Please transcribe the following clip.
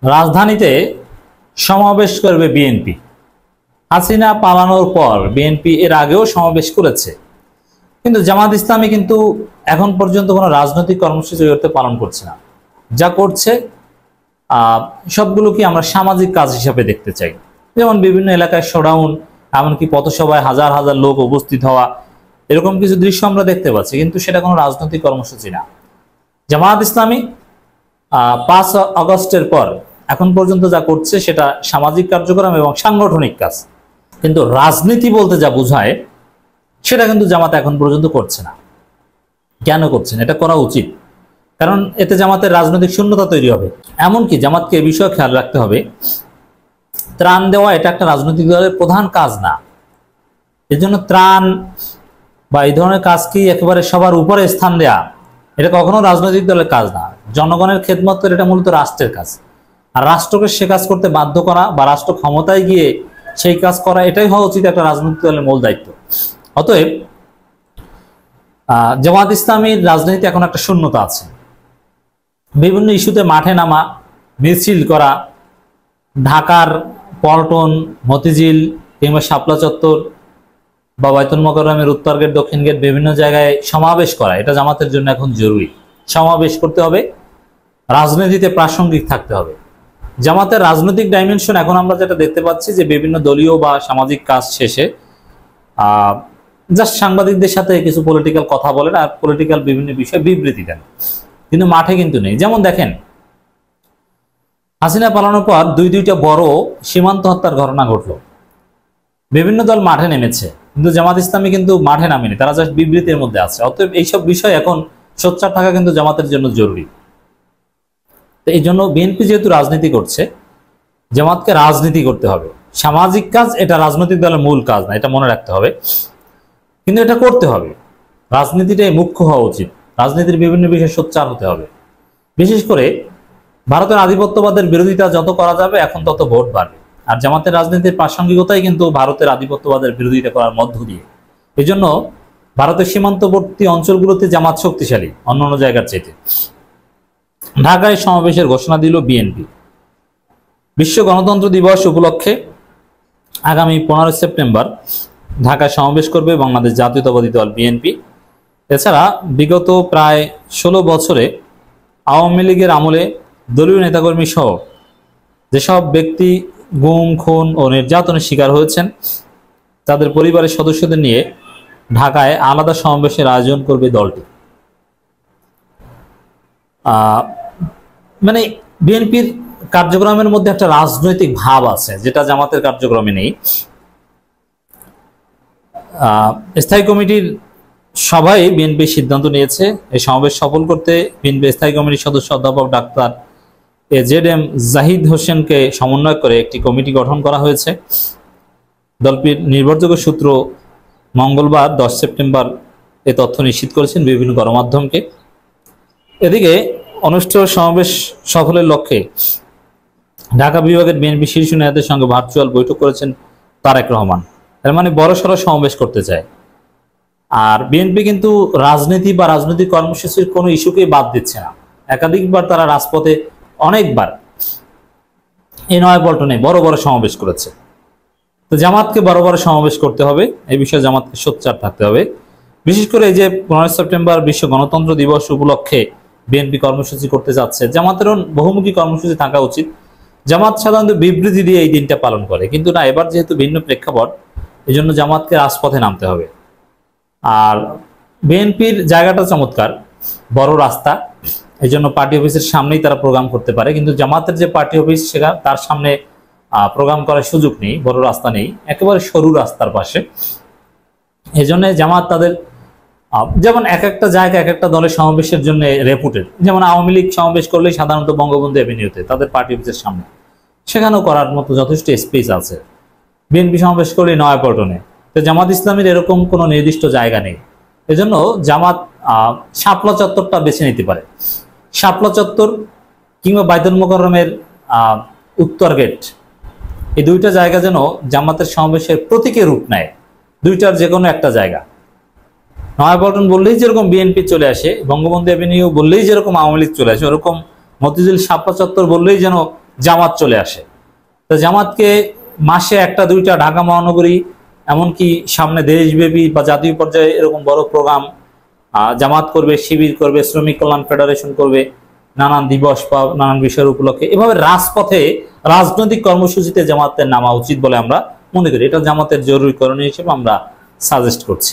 রাজধানীতে সমাবেশ করবে বিএনপি। হাসিনা পালানোর পর বিএনপি এর আগেও সমাবেশ করেছে, কিন্তু জামাত ইসলামী কিন্তু এখন পর্যন্ত কোনো রাজনৈতিক কর্মসূচি পালন করছে না। যা করছে সবগুলো কি আমরা সামাজিক কাজ হিসাবে দেখতে চাই। যেমন বিভিন্ন এলাকায় শোডাউন, এমনকি পথসভায় হাজার হাজার লোক উপস্থিত হওয়া, এরকম কিছু দৃশ্য আমরা দেখতে পাচ্ছি, কিন্তু সেটা কোনো রাজনৈতিক কর্মসূচি না। জামাত ইসলামী 5 আগস্টের পর এখন পর্যন্ত যা করছে সেটা সামাজিক কার্যক্রম এবং সাংগঠনিক কাজ, কিন্তু রাজনীতি বলতে যা বোঝায় সেটা কিন্তু জামাত এখন পর্যন্ত করছে না। কেন করছে না? এটা করা উচিত, কারণ এতে জামাতের রাজনৈতিক শূন্যতা তৈরি হবে। এমনকি জামাতকে এ বিষয়ে খেয়াল রাখতে হবে, ত্রাণ দেওয়া এটা একটা রাজনৈতিক দলের প্রধান কাজ না। এর জন্য ত্রাণ বা এই ধরনের কাজকেই একেবারে সবার উপরে স্থান দেয়া, এটা কখনো রাজনৈতিক দলের কাজ না। জনগণের খেদমত করে এটা মূলত রাষ্ট্রের কাজ, আর রাষ্ট্রকে সে কাজ করতে বাধ্য করা বা রাষ্ট্র ক্ষমতায় গিয়ে সেই কাজ করা, এটাই হওয়া উচিত একটা রাজনৈতিক দলের মূল দায়িত্ব। অতএব জামাত ইসলামীর রাজনীতিতে এখন একটা শূন্যতা আছে। বিভিন্ন ইস্যুতে মাঠে নামা, মিছিল করা, ঢাকার পল্টন, মতিঝিল কিংবা শাপলা চত্বর বা বাইতুল মোকাররমের উত্তর গেট, দক্ষিণ গেট, বিভিন্ন জায়গায় সমাবেশ করা, এটা জামাতের জন্য এখন জরুরি। সমাবেশ করতে হবে, রাজনীতিতে প্রাসঙ্গিক থাকতে হবে। জামাতের রাজনৈতিক ডাইমেনশন এখন আমরা যেটা দেখতে পাচ্ছি যে বিভিন্ন দলীয় বা সামাজিক কাজ শেষে জাস্ট সাংবাদিকদের সাথে কিছু পলিটিক্যাল কথা বলেন আর পলিটিক্যাল বিভিন্ন বিষয়ে বিবৃতি দেন, কিন্তু মাঠে কিন্তু নেই। যেমন দেখেন, হাসিনা পালানোর পর দুইটা বড় সীমান্ত হত্যার ঘটনা ঘটলো, বিভিন্ন দল মাঠে নেমেছে, কিন্তু জামাত ইসলামী কিন্তু মাঠে নামেনি, তারা জাস্ট বিবৃতির মধ্যে আছে। অতএব এইসব বিষয় এখন সোচ্চার থাকা কিন্তু জামাতের জন্য জরুরি। তো এই জন্য বিএনপি যেহেতু রাজনীতি করছে, জামাতকে রাজনীতি করতে হবে। সামাজিক কাজ এটা রাজনৈতিক দলের মূল কাজ না, এটা মনে রাখতে হবে, কিন্তু এটা করতে হবে। রাজনীতিটাই মুখ্য হওয়া উচিত, রাজনীতির বিভিন্ন বিষয়ে সোচ্চার হতে হবে। বিশেষ করে ভারতের আধিপত্যবাদের বিরোধিতা যত করা যাবে এখন তত ভোট বাড়বে, আর জামাতের রাজনীতির প্রাসঙ্গিকতাই কিন্তু ভারতের আধিপত্যবাদের বিরোধিতা করার মধ্য দিয়ে। এই জন্য ভারতের সীমান্তবর্তী অঞ্চলগুলোতে জামাত শক্তিশালী অন্যান্য জায়গার চাইতে। ঢাকায় সমাবেশের ঘোষণা দিল বিএনপি। বিশ্ব গণতন্ত্র দিবস উপলক্ষে আগামী 15 সেপ্টেম্বর ঢাকায় সমাবেশ করবে বাংলাদেশ জাতীয়তাবাদী দল বিএনপি। এছাড়া বিগত প্রায় 16 বছরে আওয়ামী লীগের আমলে দলীয় নেতাকর্মী সহ যেসব ব্যক্তি গুম, খুন ও নির্যাতনের শিকার হয়েছেন তাদের পরিবারের সদস্যদের নিয়ে ঢাকায় আলাদা সমাবেশের আয়োজন করবে দলটি। মানে বিএনপির কার্যক্রমের মধ্যে একটা রাজনৈতিক ভাব আছে, যেটা জামাতের কার্যক্রমে নেই। স্থায়ী কমিটির সভায় বিএনপি সিদ্ধান্ত নিয়েছে এই সমাবেশ সফল করতে বিএনপি স্থায়ী কমিটির সদস্য অধ্যাপক ডাক্তার AZM জাহিদ হোসেনকে সমন্বয় করে একটি কমিটি গঠন করা হয়েছে। দলটির নির্ভরযোগ্য সূত্র মঙ্গলবার 10 সেপ্টেম্বর এ তথ্য নিশ্চিত করেছেন বিভিন্ন গণমাধ্যমকে। এদিকে অনুষ্ঠেয় সমাবেশ সফলের লক্ষ্যে ঢাকা বিভাগের বিএনপি শীর্ষ নেতাদের সঙ্গে ভার্চুয়াল বৈঠক করেছেন তারেক রহমান। এর মানে বড়সড় সমাবেশ করতে চায়। আর বিএনপি কিন্তু রাজনীতি বা রাজনৈতিক কর্মসূচির কোনো ইস্যুকেই বাদ দিচ্ছে না। একাধিকবার তারা রাজপথে অনেকবার এই নয়াপল্টনে বড় বড় সমাবেশ করেছে। তো জামাতকে বড় বড় সমাবেশ করতে হবে, এই বিষয়ে জামাতকে সোচ্চার থাকতে হবে। বিশেষ করে এই যে 15 সেপ্টেম্বর বিশ্ব গণতন্ত্র দিবস উপলক্ষে বিএনপি কর্মসূচি করতে যাচ্ছে, জামাতেরও বহুমুখী কর্মসূচি থাকা উচিত। জামাত সাধারণত বিবৃতি দিয়ে এই দিনটা পালন করে, কিন্তু না, এবার যেহেতু ভিন্ন প্রেক্ষাপট, এই জন্য জামাতকে রাজপথে নামতে হবে। আর বিএনপির জায়গাটা চমৎকার, বড় রাস্তা, এই জন্য পার্টি অফিসের সামনেই তারা প্রোগ্রাম করতে পারে, কিন্তু জামাতের যে পার্টি অফিস সেখানে তার সামনে প্রোগ্রাম করার সুযোগ নেই, বড় রাস্তা নেই, একেবারে সরু রাস্তার পাশে। এই জন্য জামাত তাদের যেমন এক একটা জায়গা এক একটা দলের সমাবেশের জন্য রেপুটেড। যেমন আওয়ামী লীগ সমাবেশ করলেই সাধারণত বঙ্গবন্ধু এভিনিউতে তাদের পার্টি অফিসের সামনে, সেখানেও করার মতো যথেষ্ট স্পেস আছে। বিএনপি সমাবেশ করলে নয়াপল্টনে, তো জামাত ইসলামীর এরকম কোনো নির্দিষ্ট জায়গা নেই। এজন্য জামাত শাপলা চত্বরটা বেছে নিতে পারে। শাপলা চত্বর কিংবা বাইতুল মোকাররমের উত্তর গেট, এই দুইটা জায়গা যেন জামাতের সমাবেশের প্রতীকের রূপ নেয়, দুইটার যে কোনো একটা জায়গা। নয়াপল্টন বললেই যেরকম বিএনপি চলে আসে, বঙ্গবন্ধু এভিনিউ বললেই যেরকম আওয়ামী লীগ চলে আসে, ওরকম মতিঝিল শাপলা চত্বর বললেই যেন জামাত চলে আসে। তো জামাতকে মাসে একটা দুইটা ঢাকা মহানগরী, এমনকি সামনে দেশব্যাপী বা জাতীয় পর্যায়ে এরকম বড় প্রোগ্রাম জামাত করবে, শিবির করবে, শ্রমিক কল্যাণ ফেডারেশন করবে, নানান দিবস বা নানান বিষয়ের উপলক্ষে। এভাবে রাজপথে রাজনৈতিক কর্মসূচিতে জামাতের নামা উচিত বলে আমরা মনে করি। এটা জামাতের জরুরি করণীয় হিসেবে আমরা সাজেস্ট করছি।